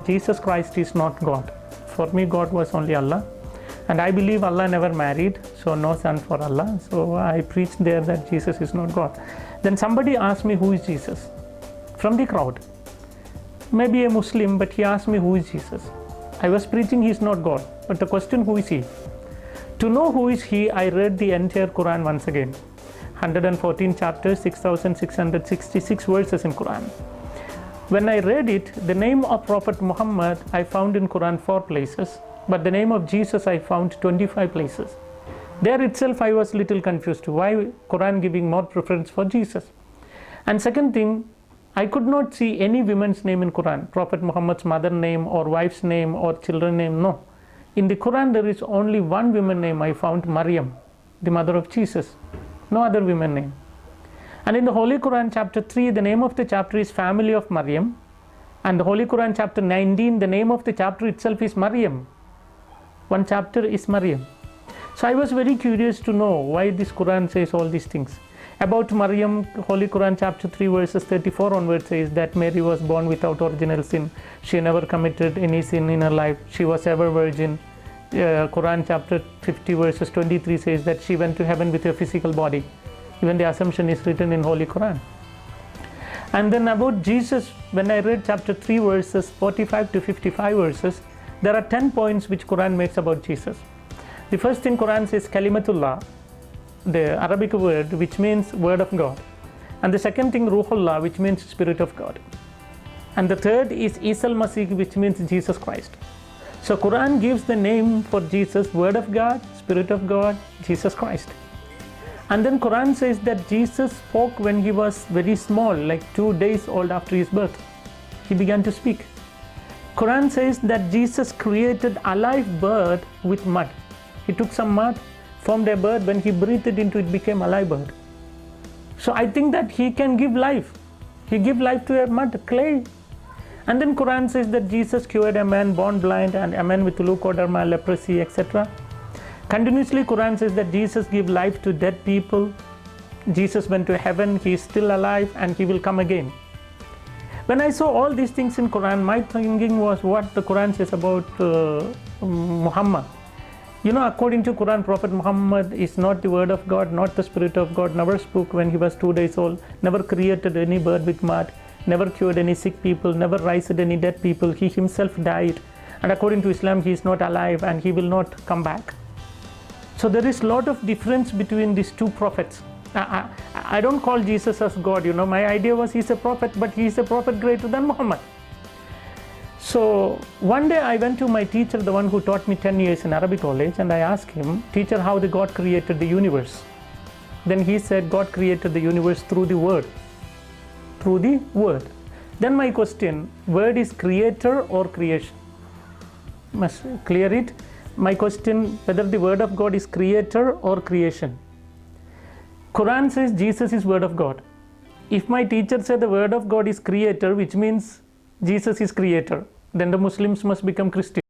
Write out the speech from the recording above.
Jesus Christ is not God. For me, God was only Allah. And I believe Allah never married, so no son for Allah. So I preached there that Jesus is not God. Then somebody asked me, who is Jesus? From the crowd. Maybe a Muslim, but he asked me, who is Jesus? I was preaching he is not God. But the question, who is he? To know who is he, I read the entire Quran once again. 114 chapters, 6,666 verses in Quran. When I read it, the name of Prophet Muhammad I found in Quran 4 places, but the name of Jesus I found 25 places. There itself I was little confused. Why Quran giving more preference for Jesus? And second thing, I could not see any woman's name in Quran. Prophet Muhammad's mother name or wife's name or children name, no. In the Quran there is only one woman name I found, Maryam, the mother of Jesus. No other woman name. And in the Holy Quran chapter 3, the name of the chapter is Family of Maryam. And the Holy Quran chapter 19, the name of the chapter itself is Maryam. One chapter is Maryam. So I was very curious to know why this Quran says all these things. About Maryam, Holy Quran chapter 3 verses 34 onwards says that Mary was born without original sin. She never committed any sin in her life. She was ever virgin. Quran chapter 50 verses 23 says that she went to heaven with her physical body. Even the assumption is written in Holy Quran. And then about Jesus, when I read chapter 3 verses 45 to 55 verses, there are 10 points which Quran makes about Jesus. The first thing Quran says Kalimatullah, the Arabic word which means word of God. And the second thing Ruhullah, which means spirit of God. And the third is Isa al-Masih, which means Jesus Christ. So Quran gives the name for Jesus, word of God, spirit of God, Jesus Christ. And then Quran says that Jesus spoke when he was very small, like 2 days old after his birth. He began to speak. Quran says that Jesus created a live bird with mud. He took some mud, formed a bird, when he breathed it into it became a live bird. So I think that he can give life. He gave life to a mud, clay. And then Quran says that Jesus cured a man born blind and a man with leukoderma, leprosy, etc. Continuously Quran says that Jesus gave life to dead people. Jesus went to heaven, he is still alive and he will come again. When I saw all these things in Quran, my thinking was what the Quran says about Muhammad. You know, according to Quran, Prophet Muhammad is not the word of God, not the spirit of God, never spoke when he was 2 days old, never created any bird with mud, never cured any sick people, never raised any dead people. He himself died. And according to Islam, he is not alive and he will not come back. So there is a lot of difference between these two prophets. I don't call Jesus as God, you know. My idea was he's a prophet, but he's a prophet greater than Muhammad. So one day I went to my teacher, the one who taught me 10 years in Arabic college, and I asked him, teacher, how the God created the universe? Then he said, God created the universe through the word. Through the word. Then my question, word is creator or creation? Must clear it. My question, whether the word of God is creator or creation. Quran says Jesus is word of God. If my teacher said the word of God is creator, which means Jesus is creator, then the Muslims must become Christian.